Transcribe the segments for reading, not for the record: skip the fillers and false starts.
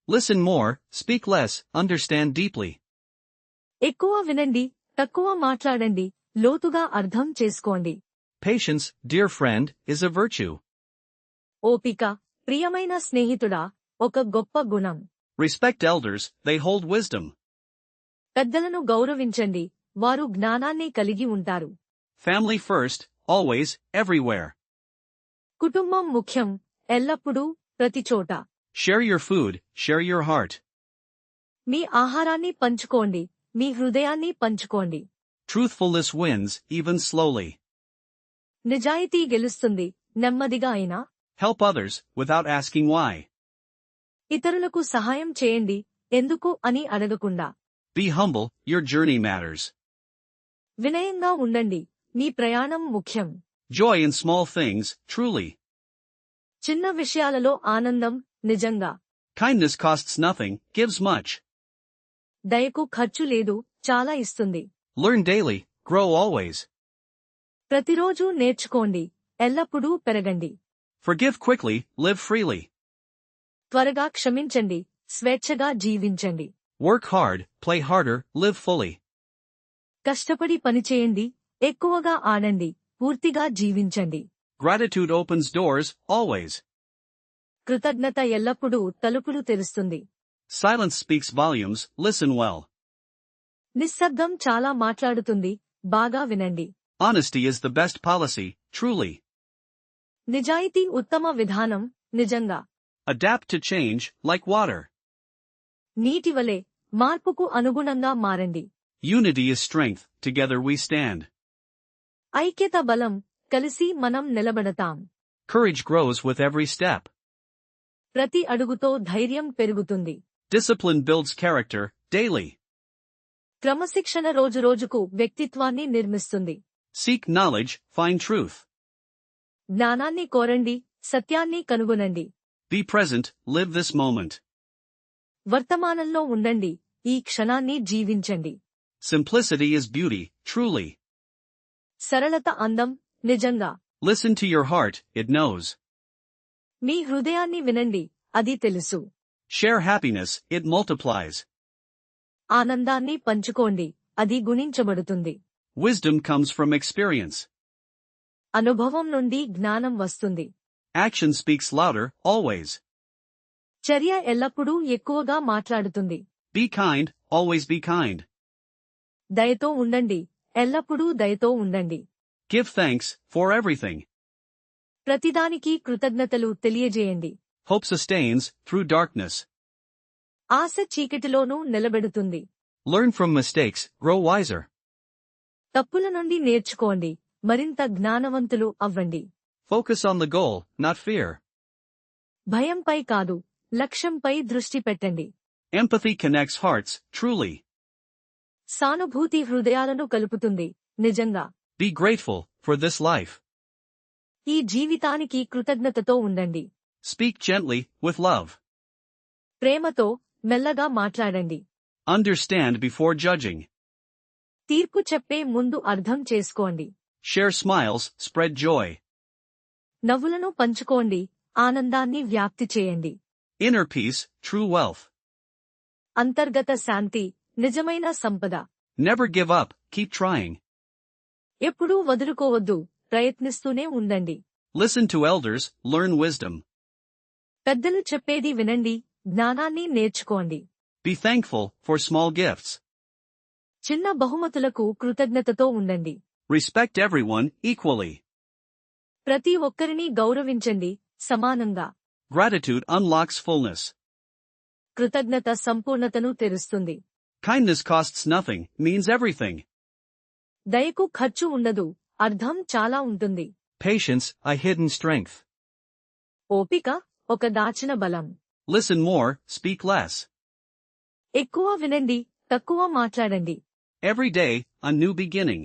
Listen more, speak less, understand deeply. ఎక్కువ వినండి, తక్కువ మాట్లాడండి, లోతుగా అర్థం చేసుకోండి. Patience, dear friend, is a virtue. ఓపిక, ప్రియమైన స్నేహితుడా, ఒక గొప్ప గుణం. Respect elders, they hold wisdom. పెద్దలను గౌరవించండి, వారు జ్ఞానాన్ని కలిగి ఉంటారు. Family first, always, everywhere. కుటుంబం ముఖ్యం, ఎల్లప్పుడూ, ప్రతిచోట. Share your food, share your heart. మీ ఆహారాన్ని పంచుకోండి, మీ హృదయాన్ని పంచుకోండి. Truthfulness wins, even slowly. నిజాయితీ గెలుస్తుంది, నెమ్మదిగా అయినా. Help others, without asking why. ఇతరులకు సహాయం చేయండి, ఎందుకు అని అడగకుండా. Be humble, your journey matters. వినయంగా ఉండండి, మీ ప్రయాణం ముఖ్యం. Joy in small things, truly. చిన్న విషయాలలో ఆనందం, నిజంగా. Kindness costs nothing, gives much. దయకు ఖర్చు లేదు, చాలా ఇస్తుంది. Learn daily, grow always. ప్రతిరోజూ నేర్చుకోండి, ఎల్లప్పుడూ పెరగండి. Forgive quickly, live freely. త్వరగా క్షమించండి, స్వేచ్ఛగా జీవించండి. Work hard, play harder, live fully. కష్టపడి పనిచేయండి, ఎక్కువగా ఆడండి, పూర్తిగా జీవించండి. Gratitude opens doors, always. కృతజ్ఞత ఎల్లప్పుడూ తలుపులు తెరుస్తుంది. Silence speaks volumes, listen well. నిశ్శబ్దం చాలా మాట్లాడుతుంది, బాగా వినండి. Honesty is the best policy, truly. నిజాయితీ ఉత్తమ విధానం, నిజంగా. Adapt to change, like water. నీటివలె, మార్పుకు అనుగుణంగా మారండి. Unity is strength, together we stand. ఐక్యత బలం, కలిసి మనం నిలబడతాం. Courage grows with every step. ప్రతి అడుగుతో ధైర్యం పెరుగుతుంది. Discipline builds character, daily. క్రమశిక్షణ రోజురోజుకు వ్యక్తిత్వాన్ని నిర్మిస్తుంది. Seek knowledge, find truth. జ్ఞానాన్ని కోరండి, సత్యాన్ని కనుగొనండి. Be present, live this moment. వర్తమానంలో ఉండండి, ఈ క్షణాన్ని జీవించండి. Simplicity is beauty, truly. సరళత అందం, నిజంగా. Listen to your heart, it knows. మీ హృదయాన్ని వినండి, అది తెలుసు. Share happiness, it multiplies. ఆనందాన్ని పంచుకోండి, అది గుణించబడుతుంది. Wisdom comes from experience. అనుభవం నుండి జ్ఞానం వస్తుంది. Action speaks louder, always. చర్య ఎల్లప్పుడూ ఎక్కువగా మాట్లాడుతుంది. Be kind, always be kind. దయతో ఉండండి, ఎల్లప్పుడూ దయతో ఉండండి. Give thanks, for everything. ప్రతిదానికి కృతజ్ఞతలు తెలియజేయండి. Hope sustains, through darkness. ఆశ చీకటిలోనూ నిలబెడుతుంది. Learn from mistakes, grow wiser. తప్పుల నుండి నేర్చుకోండి, మరింత జ్ఞానవంతులు అవ్వండి. Focus on the goal, not fear. భయంపై కాదు, లక్ష్యంపై దృష్టి పెట్టండి. Empathy connects hearts, truly. సానుభూతి హృదయాలను కలుపుతుంది, నిజంగా. Be grateful, for this life. ఈ జీవితానికి కృతజ్ఞతతో ఉండండి. Speak gently, with love. ప్రేమతో, మెల్లగా మాట్లాడండి. Understand before judging. తీర్పు చెప్పే ముందు అర్థం చేసుకోండి. Share smiles, spread joy. నవ్వులను పంచుకోండి, ఆనందాన్ని వ్యాప్తి చేయండి. Inner peace, true wealth. అంతర్గత శాంతి, నిజమైన సంపద. Never give up, keep trying. ఎప్పుడూ వదులుకోవద్దు, ప్రయత్నిస్తూనే ఉండండి. Listen to elders, learn wisdom. పెద్దలు చెప్పేది వినండి, జ్ఞానాన్ని నేర్చుకోండి. Be thankful, for small gifts. చిన్న బహుమతులకు కృతజ్ఞతతో ఉండండి. Respect everyone, equally. ప్రతి ఒక్కరిని గౌరవించండి, సమానంగా. Gratitude unlocks fullness. కృతజ్ఞత సంపూర్ణతను తెరుస్తుంది. Kindness costs nothing, means everything. దయకు ఖర్చు ఉండదు, అర్థం చాలా ఉంటుంది. Patience, a hidden strength. ఓపిక, ఒక దాచిన బలం. Listen more, speak less. ఎక్కువ వినండి, తక్కువ మాట్లాడండి. Every day, a new beginning.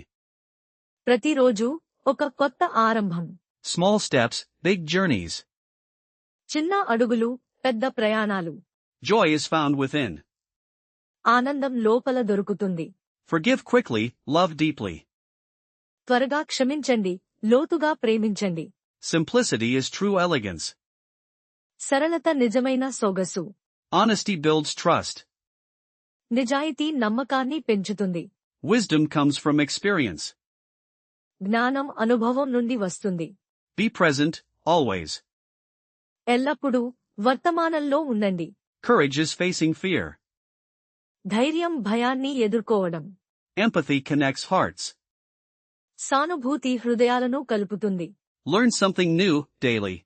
ప్రతిరోజు, ఒక కొత్త ఆరంభం. Small steps, big journeys. చిన్న అడుగులు, పెద్ద ప్రయాణాలు. Joy is found within. ఆనందం లోపల దొరుకుతుంది. Forgive quickly, love deeply. త్వరగా క్షమించండి, లోతుగా ప్రేమించండి. Simplicity is true elegance. సరళత నిజమైన సొగసు. Honesty builds trust. నిజాయితీ నమ్మకాన్ని పెంచుతుంది. Wisdom comes from experience. జ్ఞానం అనుభవం నుండి వస్తుంది. Be present, always. ఎల్లప్పుడూ వర్తమానంలో ఉండండి. Courage is facing fear. ధైర్యం భయాన్ని ఎదుర్కోవడం. Empathy connects hearts. సానుభూతి హృదయాలను కలుపుతుంది. Learn something new, daily.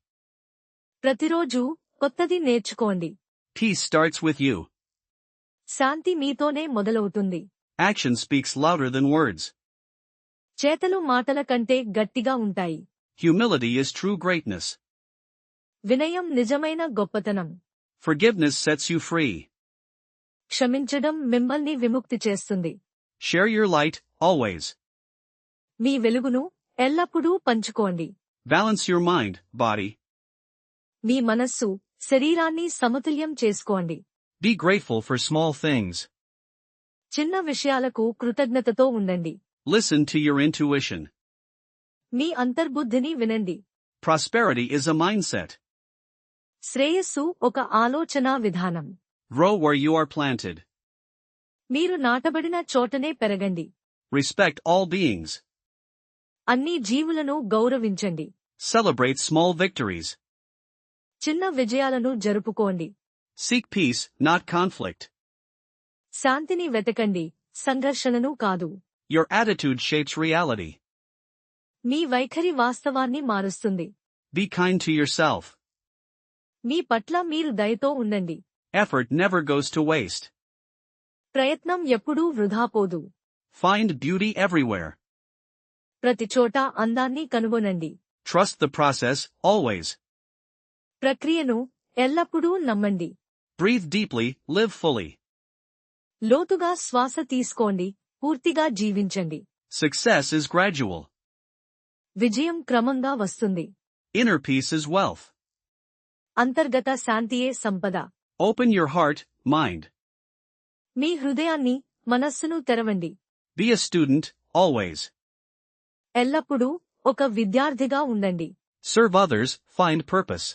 ప్రతిరోజూ కొత్తది నేర్చుకోండి. Peace starts with you. శాంతి మీతోనే మొదలవుతుంది. Action speaks louder than words. చేతలు మాటల కంటే గట్టిగా ఉంటాయి. Humility is true greatness. వినయం నిజమైన గొప్పతనం. Forgiveness sets you free. క్షమించడం మిమ్మల్ని విముక్తి చేస్తుంది. Share your light, always. మీ వెలుగును ఎల్లప్పుడూ పంచుకోండి. Balance your mind, body. మీ మనస్సు శరీరాన్ని సమతుల్యం చేసుకోండి. Be grateful for small things. చిన్న విషయాలకు కృతజ్ఞతతో ఉండండి. Listen to your intuition. మీ అంతర్బుద్ధిని వినండి. Prosperity is a mindset. శ్రేయస్సు ఒక ఆలోచనా విధానం. Grow where you are planted. మీరు నాటబడిన చోటనే పెరగండి. Respect all beings. అన్ని జీవులను గౌరవించండి. Celebrate small victories. చిన్న విజయాలను జరుపుకోండి. Seek peace, not conflict. శాంతిని వెతకండి, సంఘర్షణను కాదు. Your attitude shapes reality. మీ వైఖరి వాస్తవాన్ని మారుస్తుంది. Be kind to yourself. మీ పట్ల మీరు దయతో ఉండండి. Effort never goes to waste. ప్రయత్నం ఎప్పుడూ వృధా పోదు. Find beauty everywhere. ప్రతి చోట అందాన్ని కనుగొనండి. Trust the process, always. ప్రక్రియను ఎల్లప్పుడూ నమ్మండి. Breathe deeply, live fully. లోతుగా శ్వాస తీసుకోండి, పూర్తిగా జీవించండి. Success is gradual. విజయం క్రమంగా వస్తుంది. Inner peace is wealth. అంతర్గత శాంతియే సంపద. Open your heart, mind. మీ హృదయాన్ని, మనస్సును తెరవండి. Be a student, always. ఎల్లప్పుడూ ఒక విద్యార్థిగా ఉండండి. Serve others, find purpose.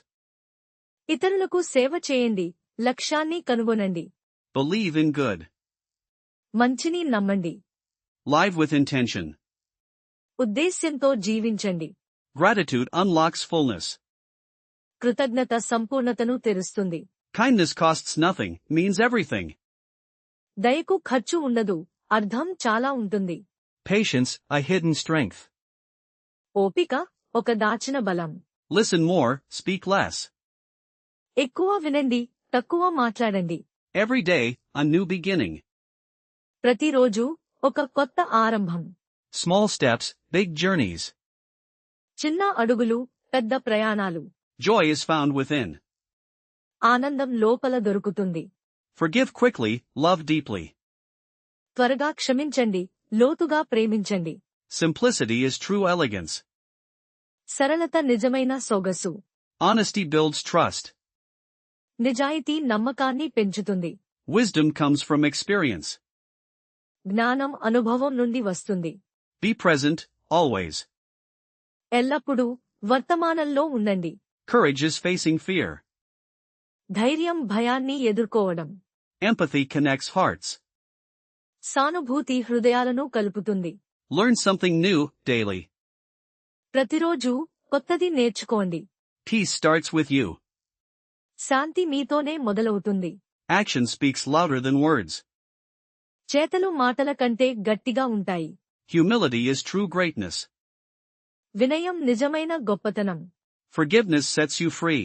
ఇతరులకు సేవ చేయండి, లక్ష్యాన్ని కనుగొనండి. Believe in good. మంచిని నమ్మండి. Live with intention. ఉద్దేశ్యంతో జీవించండి. Gratitude unlocks fullness. కృతజ్ఞత సంపూర్ణతను తెరుస్తుంది. Kindness costs nothing, means everything. దయకు ఖర్చు ఉండదు, అర్థం చాలా ఉంటుంది. Patience, a hidden strength. ఓపిక, ఒక దాచిన బలం. Listen more, speak less. ఎక్కువ వినండి, తక్కువ మాట్లాడండి. Every day, a new beginning. ప్రతిరోజు ఒక కొత్త ఆరంభం. Small steps, big journeys. చిన్న అడుగులు, పెద్ద ప్రయాణాలు. Joy is found within. ఆనందం లోపల దొరుకుతుంది. Forgive quickly, love deeply. త్వరగా క్షమించండి, లోతుగా ప్రేమించండి. Simplicity is true elegance. సరళత నిజమైన సొగసు. Honesty builds trust. నిజాయితీ నమ్మకాన్ని పెంచుతుంది. Wisdom comes from experience. జ్ఞానం అనుభవం నుండి వస్తుంది. Be present, always. ఎల్లప్పుడూ వర్తమానంలో ఉండండి. Courage is facing fear. ధైర్యం భయాన్ని ఎదుర్కోవడం. Empathy connects hearts. సానుభూతి హృదయాలను కలుపుతుంది. Learn something new, daily. ప్రతిరోజూ కొత్తది నేర్చుకోండి. Peace starts with you. శాంతి మీతోనే మొదలవుతుంది. Action speaks louder than words. చేతలు మాటల కంటే గట్టిగా ఉంటాయి. Humility is true greatness. వినయం నిజమైన గొప్పతనం. Forgiveness sets you free.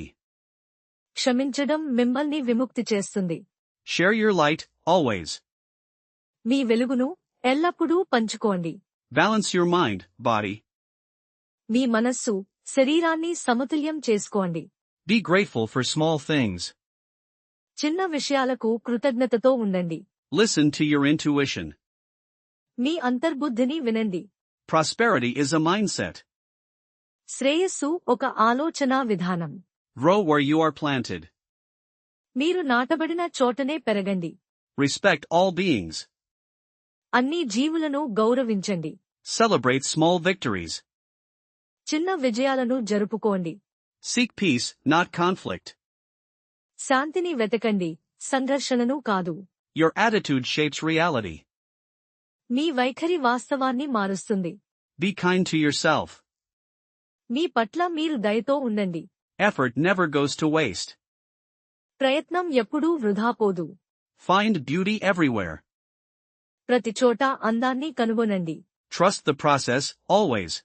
క్షమించడం మిమ్మల్ని విముక్తి చేస్తుంది. Share your light, always. మీ వెలుగును ఎల్లప్పుడూ పంచుకోండి. Balance your mind, body. మీ మనస్సు శరీరాన్ని సమతుల్యం చేసుకోండి. Be grateful for small things. చిన్న విషయాలకు కృతజ్ఞతతో ఉండండి. Listen to your intuition. మీ అంతర్బుద్ధిని వినండి. Prosperity is a mindset. శ్రేయస్సు ఒక ఆలోచనా విధానం. Grow where you are planted. మీరు నాటబడిన చోటనే పెరగండి. Respect all beings. అన్ని జీవులను గౌరవించండి. Celebrate small victories. చిన్న విజయాలను జరుపుకోండి. Seek peace, not conflict. శాంతిని వెతకండి, సంఘర్షణను కాదు. Your attitude shapes reality. మీ వైఖరి వాస్తవాన్ని మారుస్తుంది. Be kind to yourself. మీ పట్ల మీరు దయతో ఉండండి. Effort never goes to waste. ప్రయత్నం ఎప్పుడూ వృధా పోదు. Find beauty everywhere. ప్రతి చోట అందాన్ని కనుగొనండి. Trust the process, always.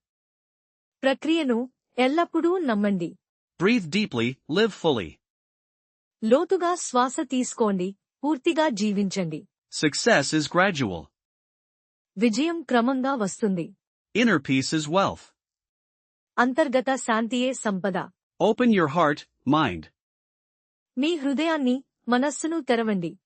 ప్రక్రియను ఎల్లప్పుడూ నమ్మండి. Breathe deeply, live fully. లోతుగా శ్వాస తీసుకోండి, పూర్తిగా జీవించండి. Success is gradual. విజయం క్రమంగా వస్తుంది. Inner peace is wealth. అంతర్గత శాంతియే సంపద. Open your heart, mind. మీ హృదయాన్ని, మనస్సును తెరవండి.